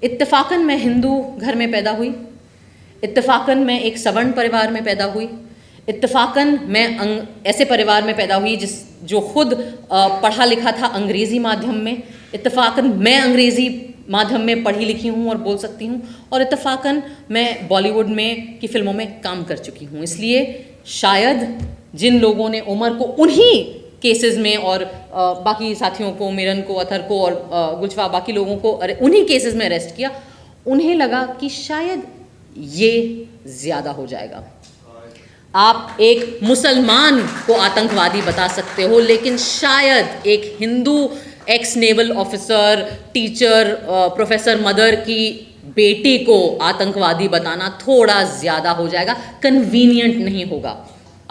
इत्तेफाकन मैं हिंदू घर में पैदा हुई, इत्तेफाकन मैं एक सवर्ण परिवार में पैदा हुई, इत्तेफाकन मैं ऐसे परिवार में पैदा हुई जो खुद पढ़ा लिखा था अंग्रेज़ी माध्यम में, इत्तेफाकन मैं अंग्रेज़ी माध्यम में पढ़ी लिखी हूँ और बोल सकती हूँ, और इत्तेफाकन मैं बॉलीवुड में की फिल्मों में काम कर चुकी हूँ। इसलिए शायद जिन लोगों ने उमर को उन्हीं केसेस में और बाकी साथियों को, मिरन को, अतर को और गुलशफा बाकी लोगों को उन्हीं केसेस में अरेस्ट किया, उन्हें लगा कि शायद ये ज़्यादा हो जाएगा। आप एक मुसलमान को आतंकवादी बता सकते हो, लेकिन शायद एक Hindu x naval officer, teacher, professor mother की बेटी को आतंकवादी बताना थोड़ा ज़्यादा हो जाएगा, कन्वीनियंट नहीं होगा।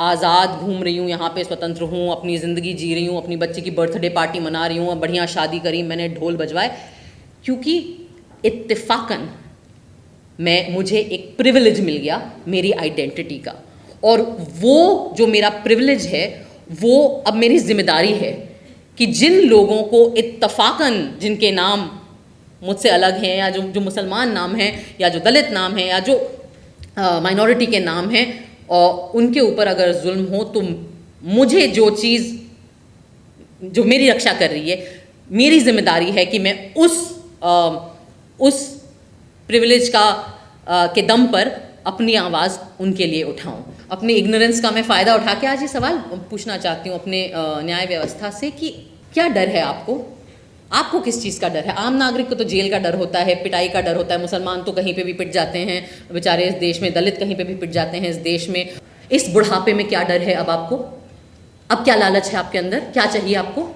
आज़ाद घूम रही हूँ यहाँ पे, स्वतंत्र हूँ, अपनी ज़िंदगी जी रही हूँ, अपनी बच्ची की बर्थडे पार्टी मना रही हूँ, बढ़िया शादी करी, मैंने ढोल बजवाए, क्योंकि इत्तेफाकन मुझे एक प्रिविलेज मिल गया मेरी आइडेंटिटी का, और वो जो मेरा प्रिविलेज है वो अब मेरी जिम्मेदारी है कि जिन लोगों को इत्तेफाकन, जिनके नाम मुझसे अलग हैं, या जो मुसलमान नाम हैं, या जो दलित नाम हैं, या जो माइनॉरिटी के नाम हैं, और उनके ऊपर अगर जुल्म हो, तो मुझे जो चीज़ जो मेरी रक्षा कर रही है, मेरी जिम्मेदारी है कि मैं उस प्रिविलेज के दम पर अपनी आवाज़ उनके लिए उठाऊं। अपनी इग्नोरेंस का मैं फ़ायदा उठा के आज ये सवाल पूछना चाहती हूँ अपने न्याय व्यवस्था से कि क्या डर है आपको किस चीज़ का डर है? आम नागरिक को तो जेल का डर होता है, पिटाई का डर होता है, मुसलमान तो कहीं पे भी पिट जाते हैं बेचारे इस देश में, दलित कहीं पे भी पिट जाते हैं इस देश में। इस बुढ़ापे में क्या डर है अब आपको? अब क्या लालच है आपके अंदर? क्या चाहिए आपको?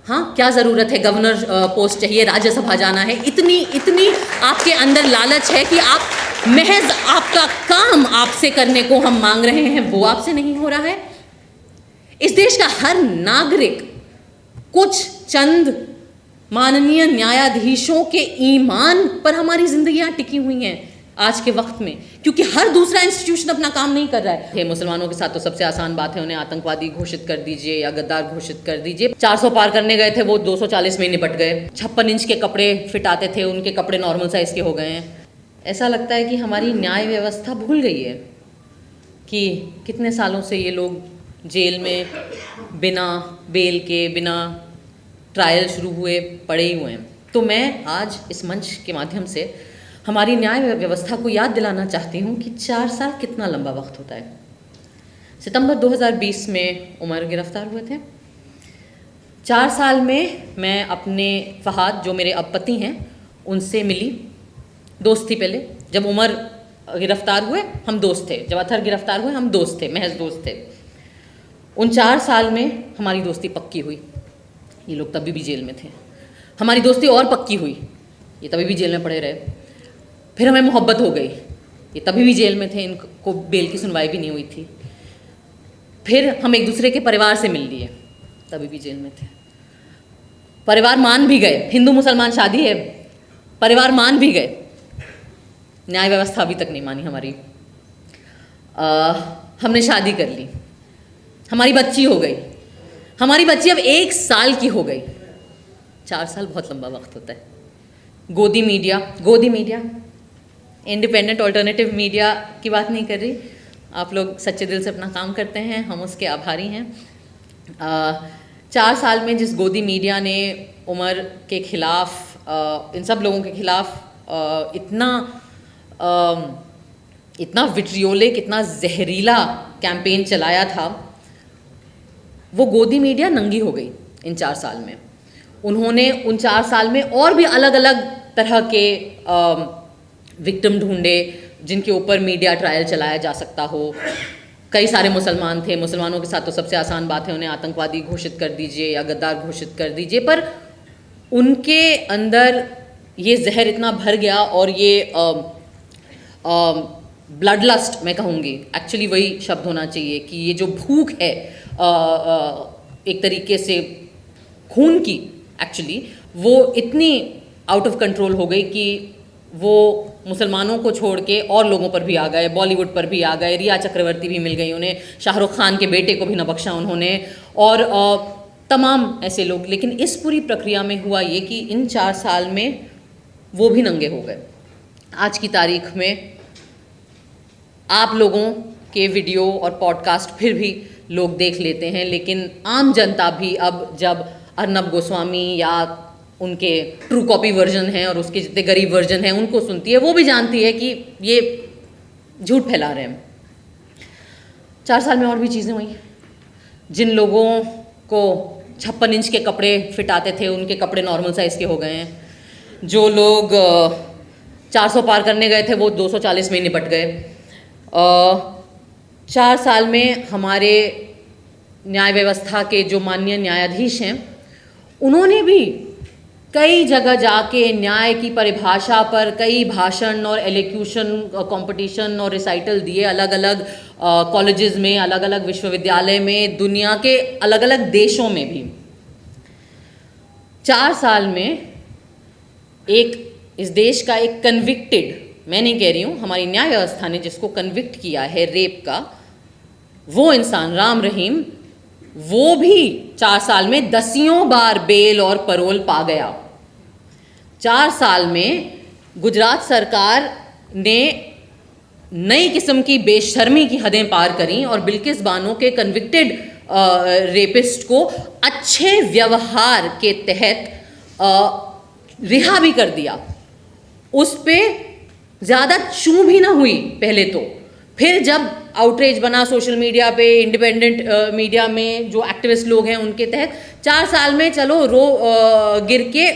हाँ, क्या ज़रूरत है? गवर्नर पोस्ट चाहिए, राज्यसभा जाना है, इतनी आपके अंदर लालच है कि आप महज आपका काम आपसे करने को हम मांग रहे हैं, वो आपसे नहीं हो रहा है। इस देश का हर नागरिक कुछ चंद माननीय न्यायाधीशों के ईमान पर हमारी जिंदगियां टिकी हुई हैं आज के वक्त में, क्योंकि हर दूसरा इंस्टीट्यूशन अपना काम नहीं कर रहा है। मुसलमानों के साथ तो सबसे आसान बात है, उन्हें आतंकवादी घोषित कर दीजिए या गद्दार घोषित कर दीजिए। 400 पार करने गए थे, वो 240 में निपट गए। 56 इंच के कपड़े फिट आते थे, उनके कपड़े नॉर्मल साइज़ के हो गए हैं। ऐसा लगता है कि हमारी न्याय व्यवस्था भूल गई है कि कितने सालों से ये लोग जेल में बिना बेल के, बिना ट्रायल शुरू हुए पड़े ही हुए हैं। तो मैं आज इस मंच के माध्यम से हमारी न्याय व्यवस्था को याद दिलाना चाहती हूँ कि 4 साल कितना लंबा वक्त होता है। सितंबर 2020 में उमर गिरफ्तार हुए थे। 4 साल में मैं अपने फहाद, जो मेरे अब पति हैं, उनसे मिली। दोस्त थी पहले, जब उमर गिरफ्तार हुए हम दोस्त थे, जब अतर गिरफ्तार हुए हम दोस्त थे, महज दोस्त थे। उन 4 साल में हमारी दोस्ती पक्की हुई। ये लोग तभी भी जेल में थे। हमारी दोस्ती और पक्की हुई, ये तभी भी जेल में पड़े रहे। फिर हमें मोहब्बत हो गई, ये तभी भी जेल में थे, इनको बेल की सुनवाई भी नहीं हुई थी। फिर हम एक दूसरे के परिवार से मिल लिए, तभी भी जेल में थे। परिवार मान भी गए, हिंदू मुसलमान शादी है, परिवार मान भी गए, न्याय व्यवस्था अभी तक नहीं मानी हमारी। हमने शादी कर ली, हमारी बच्ची हो गई, हमारी बच्ची अब 1 साल की हो गई। 4 साल बहुत लंबा वक्त होता है। गोदी मीडिया, इंडिपेंडेंट ऑल्टरनेटिव मीडिया की बात नहीं कर रही, आप लोग सच्चे दिल से अपना काम करते हैं, हम उसके आभारी हैं। 4 साल में जिस गोदी मीडिया ने उमर के खिलाफ, इन सब लोगों के खिलाफ इतना विट्रियोलिक, इतना जहरीला कैंपेन चलाया था, वो गोदी मीडिया नंगी हो गई इन 4 साल में। उन्होंने उन 4 साल में और भी अलग अलग तरह के विक्टिम ढूंढे जिनके ऊपर मीडिया ट्रायल चलाया जा सकता हो। कई सारे मुसलमान थे, मुसलमानों के साथ तो सबसे आसान बात है, उन्हें आतंकवादी घोषित कर दीजिए या गद्दार घोषित कर दीजिए, पर उनके अंदर ये जहर इतना भर गया, और ये ब्लड लस्ट मैं कहूँगी, एक्चुअली वही शब्द होना चाहिए कि ये जो भूख है एक तरीके से खून की, एक्चुअली वो इतनी आउट ऑफ कंट्रोल हो गई कि वो मुसलमानों को छोड़ के और लोगों पर भी आ गए, बॉलीवुड पर भी आ गए। रिया चक्रवर्ती भी मिल गई उन्हें, शाहरुख खान के बेटे को भी न बख्शा उन्होंने, और तमाम ऐसे लोग। लेकिन इस पूरी प्रक्रिया में हुआ ये कि इन 4 साल में वो भी नंगे हो गए। आज की तारीख में आप लोगों के वीडियो और पॉडकास्ट फिर भी लोग देख लेते हैं, लेकिन आम जनता भी अब जब अर्नब गोस्वामी या उनके ट्रू कॉपी वर्जन हैं और उसके जितने गरीब वर्जन हैं उनको सुनती है, वो भी जानती है कि ये झूठ फैला रहे हैं। 4 साल में और भी चीज़ें हुई। जिन लोगों को 56 इंच के कपड़े फिट आते थे, उनके कपड़े नॉर्मल साइज़ के हो गए हैं। जो लोग 400 पार करने गए थे, वो 240 में निपट गए। 4 साल में हमारे न्याय व्यवस्था के जो माननीय न्यायाधीश हैं, उन्होंने भी कई जगह जाके न्याय की परिभाषा पर कई भाषण और एलोक्यूशन कंपटीशन और रिसाइटल दिए, अलग अलग कॉलेजेस में, अलग अलग विश्वविद्यालय में, दुनिया के अलग अलग देशों में भी। 4 साल में इस देश का एक कन्विक्टेड, मैं नहीं कह रही हूँ, हमारी न्याय व्यवस्था ने जिसको कन्विक्ट किया है रेप का, वो इंसान राम रहीम, वो भी 4 साल में 10 बार बेल और परोल पा गया। 4 साल में गुजरात सरकार ने नई किस्म की बेशर्मी की हदें पार करी और बिल्किस बानो के कन्विक्टेड रेपिस्ट को अच्छे व्यवहार के तहत रिहा भी कर दिया। उस पर ज़्यादा चूं भी ना हुई पहले तो, फिर जब आउटरीच बना सोशल मीडिया पे, इंडिपेंडेंट मीडिया में जो एक्टिविस्ट लोग हैं उनके तहत, 4 साल में चलो गिर के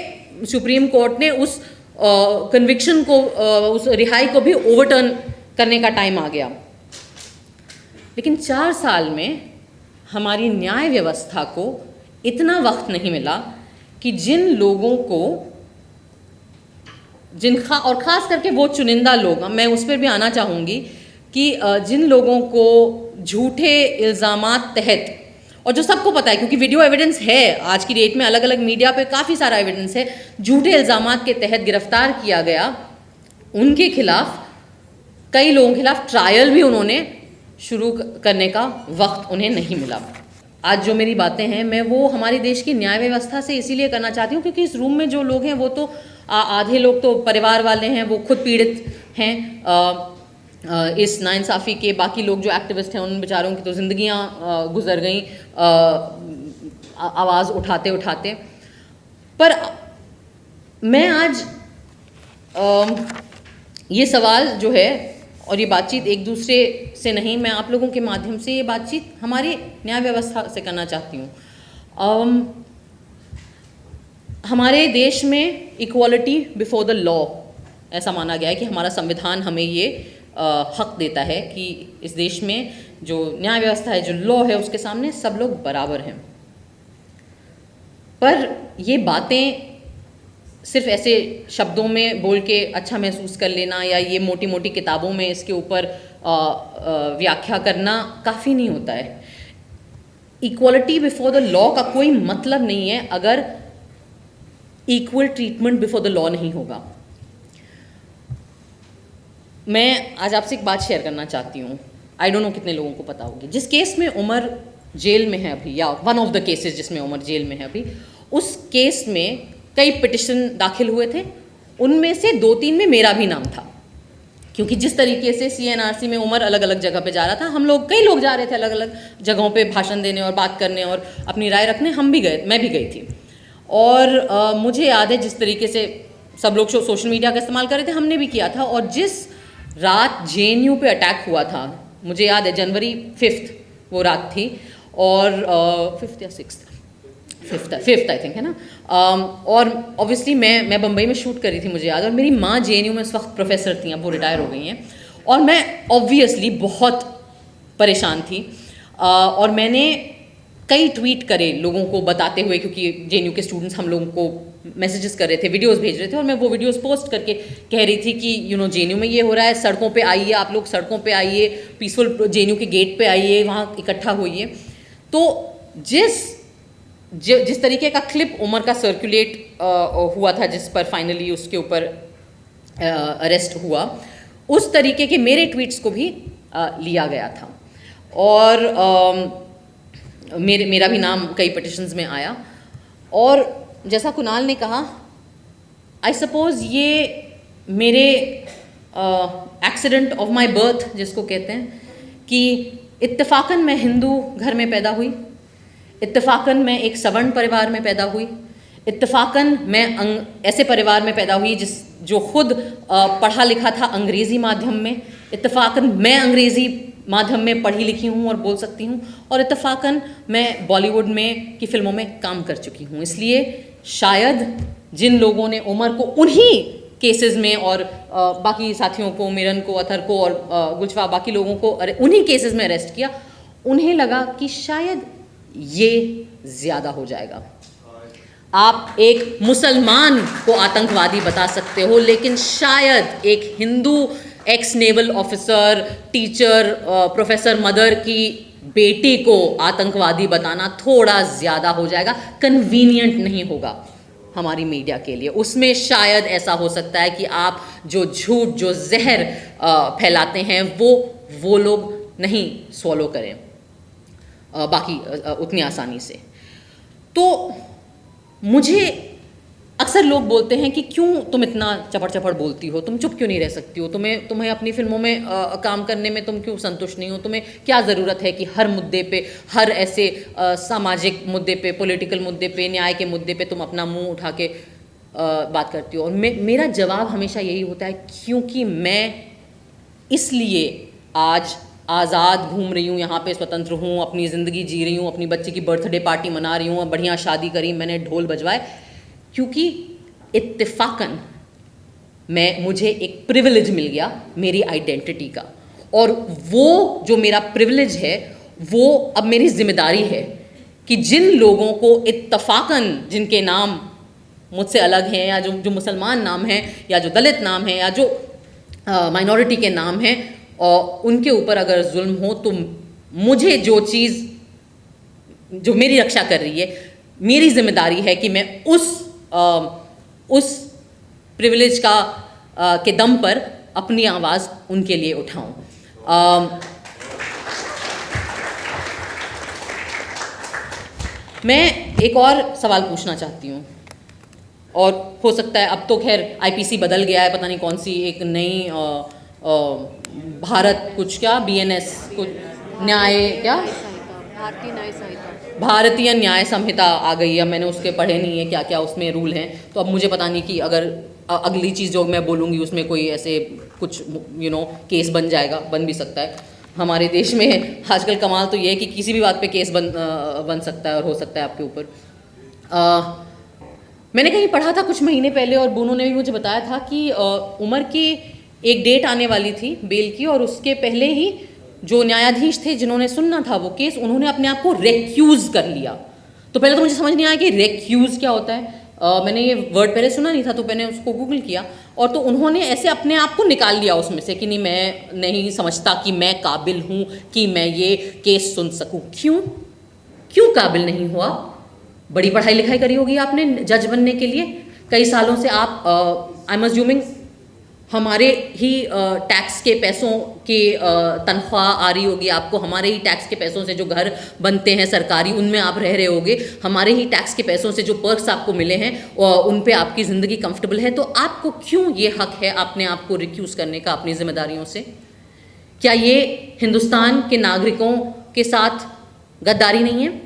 सुप्रीम कोर्ट ने उस कन्विक्शन को, उस रिहाई को भी ओवरटर्न करने का टाइम आ गया। लेकिन 4 साल में हमारी न्याय व्यवस्था को इतना वक्त नहीं मिला कि जिन लोगों को, और ख़ास करके वो चुनिंदा लोग, मैं उस पर भी आना चाहूँगी कि जिन लोगों को झूठे इल्ज़ामात तहत, और जो सबको पता है क्योंकि वीडियो एविडेंस है, आज की डेट में अलग अलग मीडिया पे काफ़ी सारा एविडेंस है, झूठे इल्ज़ामात के तहत गिरफ्तार किया गया, उनके खिलाफ, कई लोगों के खिलाफ ट्रायल भी उन्होंने शुरू करने का वक्त उन्हें नहीं मिला। आज जो मेरी बातें हैं, मैं वो हमारे देश की न्याय व्यवस्था से इसीलिए करना चाहती हूँ क्योंकि इस रूम में जो लोग हैं वो तो आधे लोग तो परिवार वाले हैं, वो खुद पीड़ित हैं इस नाइंसाफ़ी के। बाकी लोग जो एक्टिविस्ट हैं, उन बेचारों की तो ज़िंदगियाँ गुजर गई आवाज़ उठाते उठाते। पर मैं आज ये सवाल जो है और ये बातचीत एक दूसरे से नहीं, मैं आप लोगों के माध्यम से ये बातचीत हमारी न्याय व्यवस्था से करना चाहती हूँ। हमारे देश में इक्वालिटी बिफोर द लॉ ऐसा माना गया है कि हमारा संविधान हमें ये हक देता है कि इस देश में जो न्याय व्यवस्था है, जो लॉ है, उसके सामने सब लोग बराबर हैं। पर ये बातें सिर्फ ऐसे शब्दों में बोल के अच्छा महसूस कर लेना या ये मोटी मोटी किताबों में इसके ऊपर व्याख्या करना काफ़ी नहीं होता है। इक्वालिटी बिफोर द लॉ का कोई मतलब नहीं है अगर equal treatment before the law नहीं होगा। मैं आज आपसे एक बात शेयर करना चाहती हूँ, आई डोंट नो कितने लोगों को पता होगी। जिस केस में उमर जेल में है अभी, या वन ऑफ द केसेस जिसमें उमर जेल में है अभी, उस केस में कई पिटिशन दाखिल हुए थे, उनमें से 2-3 में मेरा भी नाम था, क्योंकि जिस तरीके से CNRC में उमर अलग अलग जगह पे जा रहा था, हम लोग, कई लोग जा रहे थे अलग अलग जगहों पे भाषण देने और बात करने और अपनी राय रखने, हम भी गए, मैं भी गई थी। और मुझे याद है जिस तरीके से सब लोग सोशल मीडिया का इस्तेमाल कर रहे थे, हमने भी किया था। और जिस रात JNU पे अटैक हुआ था, मुझे याद है जनवरी 5 वो रात थी, और 5th या 6th, 5th आई थिंक है ना। और ऑब्वियसली मैं बम्बई में शूट करी थी, मुझे याद है। और मेरी माँ JNU में उस वक्त प्रोफेसर थी, अब वो रिटायर हो गई हैं। और मैं ऑब्वियसली बहुत परेशान थी, और मैंने कई ट्वीट करे लोगों को बताते हुए, क्योंकि JNU के स्टूडेंट्स हम लोगों को मैसेजेस कर रहे थे, वीडियोस भेज रहे थे, और मैं वो वीडियोस पोस्ट करके कह रही थी कि JNU में ये हो रहा है, सड़कों पे आइए, आप लोग सड़कों पे आइए, पीसफुल JNU के गेट पे आइए, वहाँ इकट्ठा होइए। तो जिस तरीके का क्लिप उमर का सर्कुलेट हुआ था, जिस पर फाइनली उसके ऊपर अरेस्ट हुआ, उस तरीके के मेरे ट्वीट्स को भी लिया गया था। और मेरा भी नाम कई पिटिशंस में आया। और जैसा कुणाल ने कहा, आई सपोज ये मेरे एक्सीडेंट ऑफ माई बर्थ जिसको कहते हैं, कि इत्तेफाकन मैं हिंदू घर में पैदा हुई, इत्तेफाकन मैं एक सवर्ण परिवार में पैदा हुई, इत्तेफाकन मैं ऐसे परिवार में पैदा हुई जो खुद पढ़ा लिखा था अंग्रेज़ी माध्यम में, इत्तेफाकन मैं अंग्रेज़ी माध्यम में पढ़ी लिखी हूँ और बोल सकती हूँ, और इत्तेफाकन मैं बॉलीवुड में की फिल्मों में काम कर चुकी हूँ। इसलिए शायद जिन लोगों ने उमर को उन्हीं केसेस में और बाकी साथियों को, मिरन को, अथर को और गुलशफा बाकी लोगों को उन्हीं केसेस में अरेस्ट किया, उन्हें लगा कि शायद ये ज़्यादा हो जाएगा। आप एक मुसलमान को आतंकवादी बता सकते हो, लेकिन शायद एक Hindu x naval officer, teacher, professor mother की बेटी को आतंकवादी बताना थोड़ा ज़्यादा हो जाएगा, कन्वीनियंट नहीं होगा हमारी मीडिया के लिए। उसमें शायद ऐसा हो सकता है कि आप जो झूठ, जो जहर फैलाते हैं वो लोग नहीं स्वॉलो करें बाकी उतनी आसानी से। तो मुझे अक्सर लोग बोलते हैं कि क्यों तुम इतना चपड़ चपड़ बोलती हो, तुम चुप क्यों नहीं रह सकती हो, तुम्हें अपनी फिल्मों में काम करने में तुम क्यों संतुष्ट नहीं हो, तुम्हें क्या ज़रूरत है कि हर मुद्दे पे, हर ऐसे सामाजिक मुद्दे पे, पॉलिटिकल मुद्दे पे, न्याय के मुद्दे पे तुम अपना मुंह उठा के बात करती हो। और मेरा जवाब हमेशा यही होता है, क्योंकि मैं इसलिए आज आज़ाद घूम रही हूँ, यहाँ पे स्वतंत्र हूँ, अपनी ज़िंदगी जी रही हूँ, अपनी बच्चे की बर्थडे पार्टी मना रही हूँ, बढ़िया शादी करी, मैंने ढोल बजवाए, क्योंकि इत्तेफाकन मुझे एक प्रिविलेज मिल गया मेरी आइडेंटिटी का, और वो जो मेरा प्रिविलेज है वो अब मेरी जिम्मेदारी है कि जिन लोगों को इत्तेफाकन, जिनके नाम मुझसे अलग हैं, या जो मुसलमान नाम हैं, या जो दलित नाम हैं, या जो माइनॉरिटी के नाम हैं, और उनके ऊपर अगर जुल्म हो, तो मुझे जो चीज़ जो मेरी रक्षा कर रही है, मेरी जिम्मेदारी है कि मैं उस प्रिविलेज के दम पर अपनी आवाज़ उनके लिए उठाऊं। मैं एक और सवाल पूछना चाहती हूँ, और हो सकता है अब तो खैर आईपीसी बदल गया है, पता नहीं कौन सी एक नई भारत कुछ क्या BNS कुछ न्याय क्या भारतीय न्याय संहिता आ गई है। मैंने उसके पढ़े नहीं है क्या क्या उसमें रूल हैं, तो अब मुझे पता नहीं कि अगर अगली चीज़ जो मैं बोलूँगी उसमें कोई ऐसे कुछ केस बन जाएगा, बन भी सकता है। हमारे देश में आजकल कमाल तो ये है कि किसी भी बात पे केस बन सकता है और हो सकता है आपके ऊपर। मैंने कहीं पढ़ा था कुछ महीने पहले, और बूनो ने भी मुझे बताया था कि उमर की एक डेट आने वाली थी बेल की, और उसके पहले ही जो न्यायाधीश थे जिन्होंने सुनना था वो केस, उन्होंने अपने आप को रेक्यूज़ कर लिया। तो पहले तो मुझे समझ नहीं आया कि रेक्यूज़ क्या होता है, मैंने ये वर्ड पहले सुना नहीं था, तो मैंने उसको गूगल किया, और तो उन्होंने ऐसे अपने आप को निकाल लिया उसमें से कि नहीं, मैं नहीं समझता कि मैं काबिल हूँ कि मैं ये केस सुन सकूँ। क्यों काबिल नहीं हुआ? बड़ी पढ़ाई लिखाई करी होगी आपने जज बनने के लिए, कई सालों से आप आई एम अज्यूमिंग हमारे ही टैक्स के पैसों की तनख्वाह आ रही होगी आपको, हमारे ही टैक्स के पैसों से जो घर बनते हैं सरकारी, उनमें आप रह रहे होगे, हमारे ही टैक्स के पैसों से जो पर्क्स आपको मिले हैं उन पे आपकी ज़िंदगी कंफर्टेबल है। तो आपको क्यों ये हक है अपने आप को रिक्यूज़ करने का अपनी जिम्मेदारियों से? क्या ये हिंदुस्तान के नागरिकों के साथ गद्दारी नहीं है?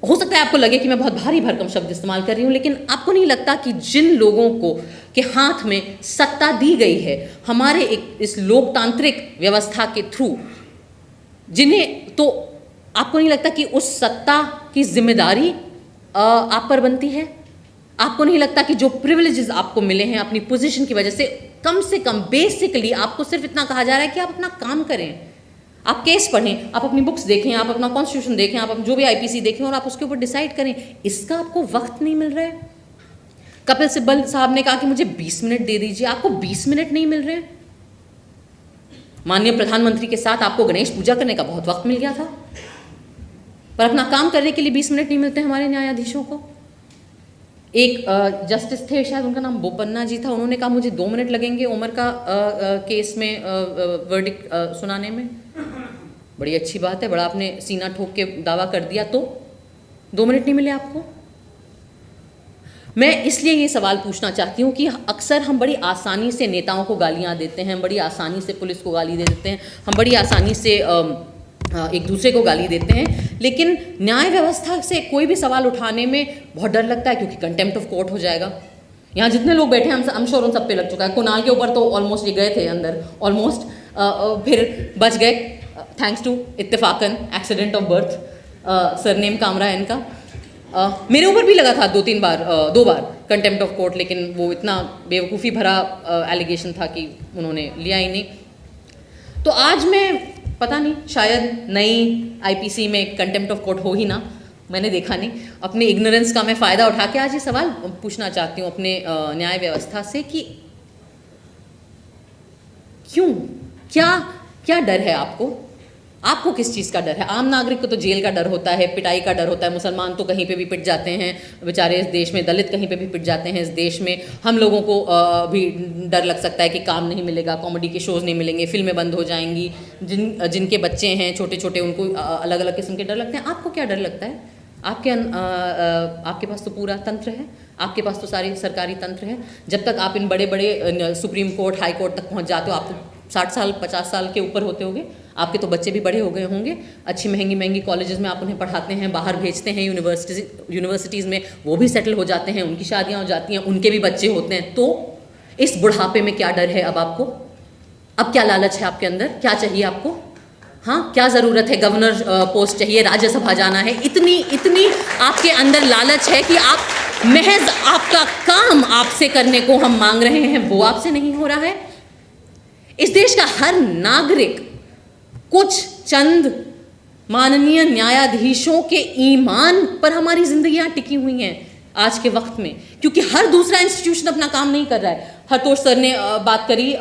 हो सकता है आपको लगे कि मैं बहुत भारी भरकम शब्द इस्तेमाल कर रही हूँ, लेकिन आपको नहीं लगता कि जिन लोगों को के हाथ में सत्ता दी गई है हमारे इस लोकतांत्रिक व्यवस्था के थ्रू, जिन्हें, तो आपको नहीं लगता कि उस सत्ता की जिम्मेदारी आप पर बनती है? आपको नहीं लगता कि जो प्रिविलेजेस आपको मिले हैं अपनी पोजीशन की वजह से कम बेसिकली आपको सिर्फ इतना कहा जा रहा है कि आप अपना काम करें, आप केस पढ़ें, आप अपनी बुक्स देखें, आप अपना कॉन्स्टिट्यूशन देखें, आप जो भी आईपीसी देखें, और आप उसके ऊपर डिसाइड करें। इसका आपको वक्त नहीं मिल रहा है। कपिल सिब्बल साहब ने कहा कि मुझे 20 मिनट दे दीजिए, आपको 20 मिनट नहीं मिल रहे हैं। माननीय प्रधानमंत्री के साथ आपको गणेश पूजा करने का बहुत वक्त मिल गया था, पर अपना काम करने के लिए 20 मिनट नहीं मिलते हमारे न्यायाधीशों को। एक जस्टिस थे, शायद उनका नाम बोपन्ना जी था, उन्होंने कहा मुझे 2 मिनट लगेंगे उमर का केस में वर्डिक्ट सुनाने में। बड़ी अच्छी बात है, बड़ा आपने सीना ठोक के दावा कर दिया, तो 2 मिनट नहीं मिले आपको। मैं इसलिए ये सवाल पूछना चाहती हूँ कि अक्सर हम बड़ी आसानी से नेताओं को गालियाँ देते हैं, बड़ी आसानी से पुलिस को गाली दे देते हैं, हम बड़ी आसानी से एक दूसरे को गाली देते हैं, लेकिन न्याय व्यवस्था से कोई भी सवाल उठाने में बहुत डर लगता है क्योंकि कंटेम्प्ट ऑफ कोर्ट हो जाएगा। यहाँ जितने लोग बैठे हैं हम श्योर उन सब पे लग चुका है। कुणाल के ऊपर तो ऑलमोस्ट ये गए थे अंदर, ऑलमोस्ट फिर बच गए थैंक्स टू इत्तेफाकन accident of birth, surname Kamra है इनका। मेरे ऊपर भी लगा था दो बार कंटेम्प्ट ऑफ कोर्ट, लेकिन वो इतना बेवकूफ़ी भरा एलिगेशन था कि उन्होंने लिया ही नहीं। तो आज मैं पता नहीं, शायद नई आईपीसी में कंटेम्प्ट ऑफ कोर्ट हो ही ना, मैंने देखा नहीं। अपनी इग्नोरेंस का मैं फ़ायदा उठा के आज ये सवाल पूछना चाहती हूँ अपने न्याय व्यवस्था से कि क्यों, क्या डर है आपको किस चीज़ का डर है? आम नागरिक को तो जेल का डर होता है, पिटाई का डर होता है, मुसलमान तो कहीं पे भी पिट जाते हैं बेचारे इस देश में, दलित कहीं पे भी पिट जाते हैं इस देश में। हम लोगों को भी डर लग सकता है कि काम नहीं मिलेगा, कॉमेडी के शोज़ नहीं मिलेंगे, फिल्में बंद हो जाएंगी, जिनके बच्चे हैं छोटे छोटे उनको अलग अलग किस्म के डर लगते हैं। आपको क्या डर लगता है? आपके पास तो पूरा तंत्र है, आपके पास तो सारी सरकारी तंत्र है। जब तक आप इन बड़े बड़े सुप्रीम कोर्ट, हाई कोर्ट तक पहुंच जाते हो, आप तो 60 साल 50 साल के ऊपर होते होंगे, आपके तो बच्चे भी बड़े हो गए होंगे, अच्छी महंगी कॉलेजेस में आप उन्हें पढ़ाते हैं, बाहर भेजते हैं यूनिवर्सिटीज़ में, वो भी सेटल हो जाते हैं, उनकी शादियाँ हो जाती हैं, उनके भी बच्चे होते हैं। तो इस बुढ़ापे में क्या डर है अब आपको? अब क्या लालच है आपके अंदर? क्या चाहिए आपको? हाँ, क्या ज़रूरत है? गवर्नर पोस्ट चाहिए, राज्यसभा जाना है, इतनी आपके अंदर लालच है कि आप महज आपका काम आपसे करने को हम मांग रहे हैं, वो आपसे नहीं हो रहा है। इस देश का हर नागरिक कुछ चंद माननीय न्यायाधीशों के ईमान पर हमारी जिंदगियां टिकी हुई हैं आज के वक्त में, क्योंकि हर दूसरा इंस्टीट्यूशन अपना काम नहीं कर रहा है। हरतोष सर ने बात करी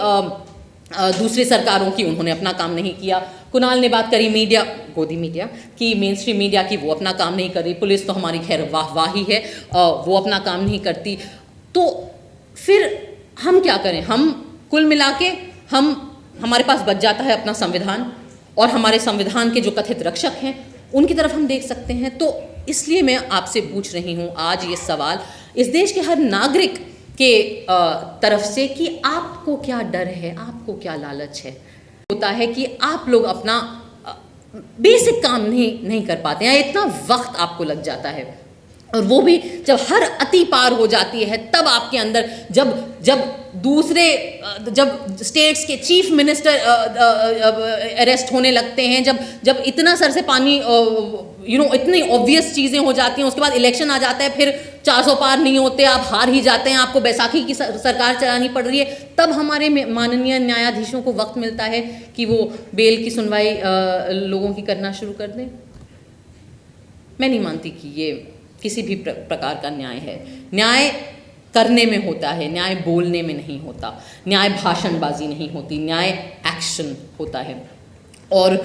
दूसरी सरकारों की, उन्होंने अपना काम नहीं किया। कुणाल ने बात करी गोदी मीडिया की, मेन स्ट्रीम मीडिया की, वो अपना काम नहीं कर रही। पुलिस तो हमारी खैर वाह ही है, वो अपना काम नहीं करती। तो फिर हम क्या करें? हम कुल मिला के हमारे पास बच जाता है अपना संविधान, और हमारे संविधान के जो कथित रक्षक हैं उनकी तरफ हम देख सकते हैं। तो इसलिए मैं आपसे पूछ रही हूँ आज ये सवाल इस देश के हर नागरिक के तरफ से कि आपको क्या डर है, आपको क्या लालच है? होता है कि आप लोग अपना बेसिक काम नहीं कर पाते हैं, इतना वक्त आपको लग जाता है, और वो भी जब हर अति पार हो जाती है, तब आपके अंदर जब स्टेट्स के चीफ मिनिस्टर अरेस्ट होने लगते हैं, जब इतना सर से पानी इतनी ऑब्वियस चीज़ें हो जाती हैं, उसके बाद इलेक्शन आ जाता है, फिर 400 पार नहीं होते, आप हार ही जाते हैं, आपको बैसाखी की सरकार चलानी पड़ रही है, तब हमारे माननीय न्यायाधीशों को वक्त मिलता है कि वो बेल की सुनवाई लोगों की करना शुरू कर दें। मैं नहीं मानती कि ये किसी भी प्रकार का न्याय है। न्याय करने में होता है, न्याय बोलने में नहीं होता, न्याय भाषणबाजी नहीं होती, न्याय एक्शन होता है। और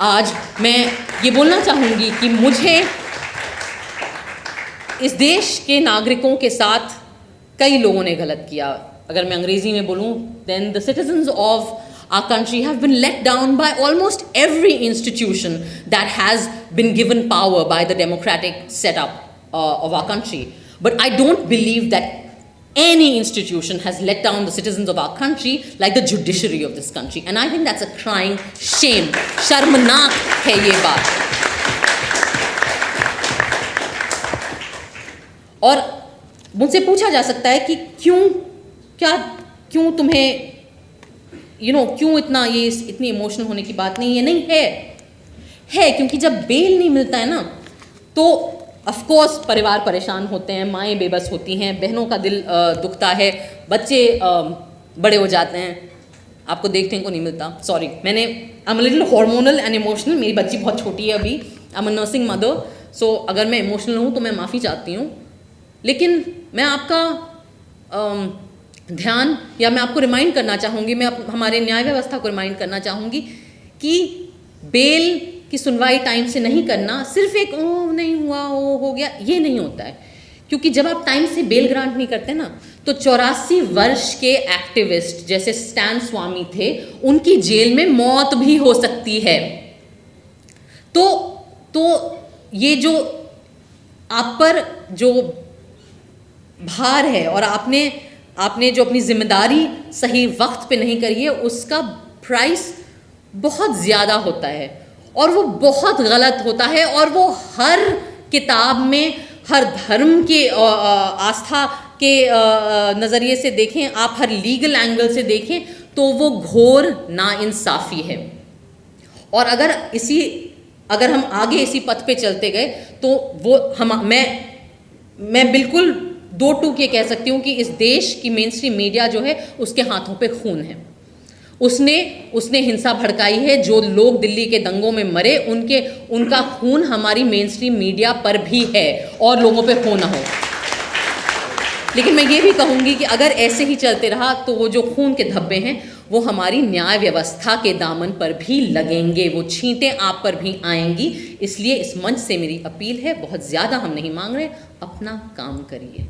आज मैं ये बोलना चाहूँगी कि मुझे इस देश के नागरिकों के साथ कई लोगों ने गलत किया। अगर मैं अंग्रेजी में बोलूँ, then the citizens of our country have been let down by almost every institution that has been given power by the democratic setup of our country. But I don't believe that any institution has let down the citizens of our country like the judiciary of this country. And I think that's a crying shame. शर्मनाक है ये बात। और मुझसे पूछा जा सकता है कि क्यों तुम्हें क्यों इतनी इमोशनल होने की बात नहीं है? नहीं है क्योंकि जब बेल नहीं मिलता है ना, तो ऑफ कोर्स परिवार परेशान होते हैं, माएँ बेबस होती हैं, बहनों का दिल दुखता है, बच्चे बड़े हो जाते हैं, आपको देखने को नहीं मिलता। Sorry, I am little hormonal and emotional, मेरी बच्ची बहुत छोटी है अभी, I am a nursing mother, so अगर मैं इमोशनल हूँ तो मैं माफ़ी चाहती हूँ। लेकिन मैं आपका ध्यान, या मैं आपको रिमाइंड करना चाहूँगी, मैं हमारे न्याय व्यवस्था को रिमाइंड करना चाहूँगी कि बेल की सुनवाई टाइम से नहीं करना सिर्फ एक नहीं हुआ, हो गया, ये नहीं होता है। क्योंकि जब आप टाइम से बेल ग्रांट नहीं करते ना, तो 84 वर्ष के एक्टिविस्ट जैसे स्टैन स्वामी थे, उनकी जेल में मौत भी हो सकती है। तो ये जो आप पर जो भार है और आपने जो अपनी जिम्मेदारी सही वक्त पे नहीं करी है, उसका प्राइस बहुत ज़्यादा होता है और वो बहुत गलत होता है। और वो हर किताब में, हर धर्म के आस्था के नज़रिए से देखें आप, हर लीगल एंगल से देखें तो वो घोर नाइंसाफ़ी है। और अगर हम आगे इसी पथ पे चलते गए तो वो मैं बिल्कुल दो टूक ये कह सकती हूँ कि इस देश की मेन स्ट्रीम मीडिया जो है उसके हाथों पे खून है। उसने हिंसा भड़काई है। जो लोग दिल्ली के दंगों में मरे उनका खून हमारी मेन स्ट्रीम मीडिया पर भी है और लोगों पे हो ना हो। लेकिन मैं ये भी कहूँगी कि अगर ऐसे ही चलते रहा तो वो जो खून के धब्बे हैं वो हमारी न्याय व्यवस्था के दामन पर भी लगेंगे, वो छींटें आप पर भी आएंगी। इसलिए इस मंच से मेरी अपील है, बहुत ज़्यादा हम नहीं मांग रहे, अपना काम करिए।